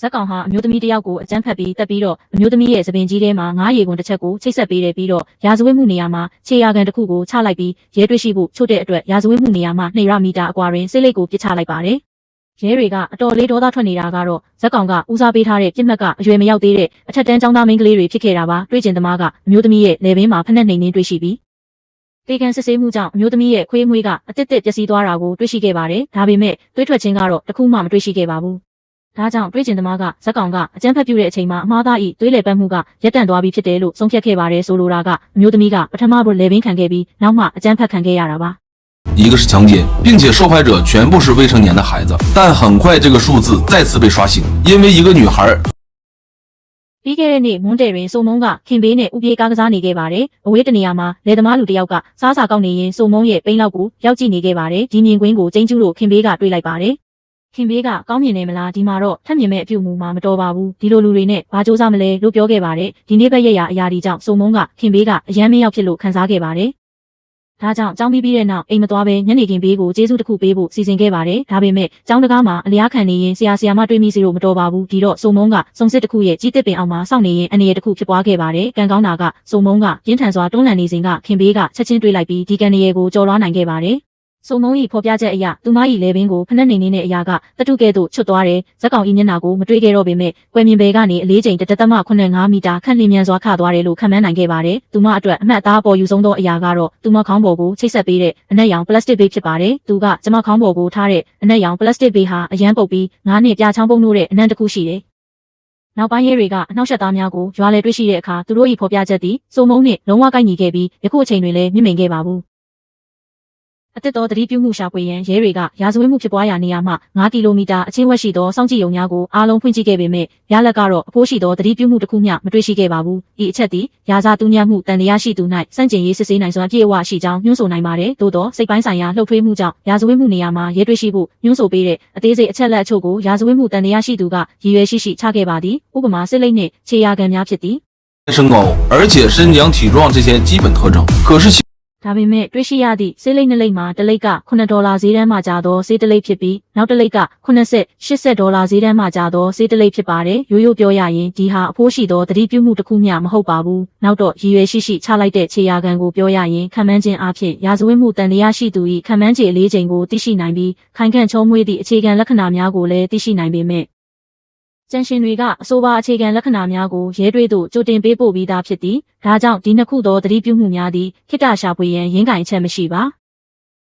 ဇက်ကောင်ဟာအမျိုးသမီးတစ်ယောက်ကိုအကြမ်းဖက်ပြီးတက်ပြီးတော့အမျိုးသမီးရဲ့သပင်ကြီးထဲမှာ9ရေကုန်တစ်ချက်ကိုချိတ်ဆက်ပေးတယ်ပြီးတော့ရာဇဝတ်မှုနေရာမှာခြေရာခံတစ်ခုကိုချလိုက်ပြီးရဲတွေ့ရှိဖို့ချို့တဲ့အတွက်ရာဇဝတ်မှုနေရာမှာ200 မီတာအကွာတွင်စိတ်လိပ်ကိုပစ်ချလိုက်ပါတယ်။ရဲတွေကအတော်လေးဒေါသထွက်နေတာကတော့ဇက်ကောင်ကဦးစားပေးထားတဲ့ပြစ်မှတ်ကအရွယ်မရောက်သေးတဲ့အထက်တန်းကျောင်းသားမိန်းကလေးတွေဖြစ်ခဲ့တာပါ။တွေ့ကျင်သမားကအမျိုးသမီးရဲ့လယ်ပင်မှာဖက်နှက်နှိမ်နှင်းတွေ့ရှိပြီးတေကန်စစ်ဆေးမှုကြောင့်အမျိုးသမီးရဲ့ခွေးမွေးကအတစ်တစ်ပျက်စီးသွားတာကိုတွေ့ရှိခဲ့ပါတယ်။ဒါပေမဲ့သွေးထွက်ခြင်းကတော့တခုမှမတွေ့ရှိခဲ့ပါဘူး။ဒါကြောင့်တွေ့ကျင်သမားကဇက်ကောင်ကအကြမ်းဖက်ပြုတဲ့အချိန်မှာအမှားသားဤသွေးလည်ပတ်မှုကရပ်တန့်သွားပြီဖြစ်တယ်လို့ဆုံးဖြတ်ခဲ့ပါတယ်ဆိုလိုတာကအမျိုးသမီးကပထမဘလယ်ပင်ခံခဲ့ပြီးနောက်မှအကြမ်းဖက်ခံခဲ့ရတာပါ一个是强奸，并且受害者全部是未成年的孩子，但很快这个数字再次被刷新，因为一个女孩。ပြီးခဲ့တဲ့နေ့မွန်းတယ်တွင်စုံမုံကခင်ဘေးနဲ့ဥပြေးကားကစားနေခဲ့ပါတယ်။အဝေးတနေရာမှာလယ်သမားလူတစ်ယောက်ကစားစာကောက်နေရင်စုံမုံရဲ့ပိန်းလောက်ကိုရောက်ကြည့်နေခဲ့ပါတယ်။ဒီမြင်ကွင်းကိုကျင်းကျူးလို့ခင်ဘေးကတွေ့လိုက်ပါတယ်။ခင်ဘေးကကောင်းမြင်နေမလားဒီမှာတော့ထက်မြင်မဲ့အပြုတ်မှုမှမတော်ပါဘူး။ဒီလိုလူတွေနဲ့ဘာကြိုးစားမလဲလို့ပြောခဲ့ပါတယ်။ဒီနေ့ဘက်ရက်ရအရာဒီကြောင့်စုံမုံကခင်ဘေးကအယမ်းမင်းရောက်ဖြစ်လို့ခံစားခဲ့ပါတယ်။ဒါကြောင့်ကျောင်းပြီးတဲ့နောက်အိမ်မသွားဘဲညနေခင်းဘေးကိုကျေးဇူးတစ်ခုပေးဖို့စီစဉ်ခဲ့ပါတယ်။ဒါပေမဲ့ကျောင်းတကားမှာအလျားခံနေရင်ဆရာမတွေ့မိစီလို့မတော်ပါဘူး။ဒီတော့စုံမုံကစုံစစ်တစ်ခုရဲ့ကြီးတစ်ပင်အောင်မှာစောင့်နေရင်အနေရတစ်ခုဖြစ်ပွားခဲ့ပါတယ်။ကံကောင်းတာကစုံမုံကပြင်းထန်စွာတွန်းလှန်နေစဉ်ကခင်ဘေးကချက်ချင်းတွေ့လိုက်ပြီးဒီကံရည်ကိုကြော်လွှားနိုင်ခဲ့ပါတယ်။စုံမုံ၏ဖော်ပြချက်အရသူမ၏လေပင်ကိုဖနှက်နေနေတဲ့အရာကတတုကဲ့သို့ချွတ်သွားတယ်။ဇက်ကောင်၏မျက်နှာကိုမတွေ့ခဲ့တော့ပေမဲ့ကွယ်မြင်ပေကနေအလေးချိန်1.85 မီတာခန့်လျင်မြန်စွာခသွားတယ်လို့ခန့်မှန်းနိုင်ခဲ့ပါတယ်။သူမအတွက်အမှတ်အသားပေါ်ယူဆုံးသောအရာကတော့သူမခေါင်းပေါ်ကိုချိတ်ဆက်ပေးတဲ့အနက်ရောင်ပလတ်စတစ်ဘေးဖြစ်ပါတယ်။သူကကျမခေါင်းပေါ်ကိုထားတဲ့အနက်ရောင်ပလတ်စတစ်ဘေးဟာအရန်ပုတ်ပြီးငါးနှစ်ပြားချောင်းပုံးလို့တဲ့အနံ့တစ်ခုရှိတယ်။နောက်ပိုင်းရဲတွေကအနောက်ရှက်သားများကိုရွာလေတွေ့ရှိတဲ့အခါသူတို့၏ဖော်ပြချက်သည်စုံမုံနှင့်လုံးဝကိုက်ညီခဲ့ပြီးယခုအချိန်တွင်လည်းမြင့်မိန်ခဲ့ပါဘူး။အတစ်တော်သတိပြုမှုရှာဖွေရန်ရဲတွေကရာဇဝတ်မှုဖြစ်ပွားရာနေရာမှ9 ကီလိုမီတာအချင်းဝက်ရှိသောစောင့်ကြည့်ရုံများကိုအားလုံးဖွင့်ကြည့်ခဲ့ပေမဲ့ရလဒ်ကတော့အဖိုးရှိသောသတိပြုမှုတစ်ခုမျှမတွေ့ရှိခဲ့ပါဘူး။ဤအချက်သည်ရာဇတူးညံ့မှုတန်တရားရှိသူ၌စန့်ကျင်ရေးစစ်ဆေးနိုင်စွာပြည့်ဝရှိကြောင်းညွှန်းဆိုနိုင်ပါတယ်။သို့သောစိတ်ပိုင်းဆိုင်ရာလှုပ်ထွေးမှုကြောင့်ရာဇဝတ်မှုနေရာမှာရဲတွေ့ရှိဖို့ညွှန်းဆိုပေးတဲ့အသေးစိတ်အချက်လက်အချို့ကိုရာဇဝတ်မှုတန်တရားရှိသူကရည်ရွယ်ရှိချခဲ့ပါသည်။ဥပမာစစ်လိပ်နှင့်ခြေရာခံများဖြစ်သည်身高，而且身强体壮这些基本特征，可是ဒါပေမဲ့တွေ့ရှိရသည့်ဆေးလိပ်2လိပ်မှာတစ်လိပ်က$9ဈေးတန်းမှကျသောဆေးတစ်လိပ်ဖြစ်ပြီးနောက်တစ်လိပ်က$80-$ဈေးတန်းမှကျသောဆေးတစ်လိပ်ဖြစ်ပါတယ်။ရိုးရိုးပြောရရင်ဒီဟာအဖိုးရှိသောသတိပြုမှုတစ်ခုမျှမဟုတ်ပါဘူး။နောက်တော့ရည်ရွယ်ရှိချလိုက်တဲ့ခြေရာခံကိုပြောရရင်ခံမှန်းခြင်းအဖြစ်ရာဇဝတ်မှုတန်တရားရှိသူ၏ခံမှန်းခြေအလေးချိန်ကိုသိရှိနိုင်ပြီးခိုင်ခန့်ချုံးမွေးသည့်အခြေခံလက္ခဏာများကိုလည်းသိရှိနိုင်ပေမဲ့ကျန်ရှင်တွေကအဆိုပါအခြေခံလက္ခဏာများကိုရဲတွေသို့ကြိုတင်ပေးပို့ပြီးသားဖြစ်သည်။ဒါကြောင့်ဒီနှစ်ခုသောသတိပြုမှုများသည်ခိတ္တရှာဖွေရန်ရင်းကင်ချက်မရှိပါ။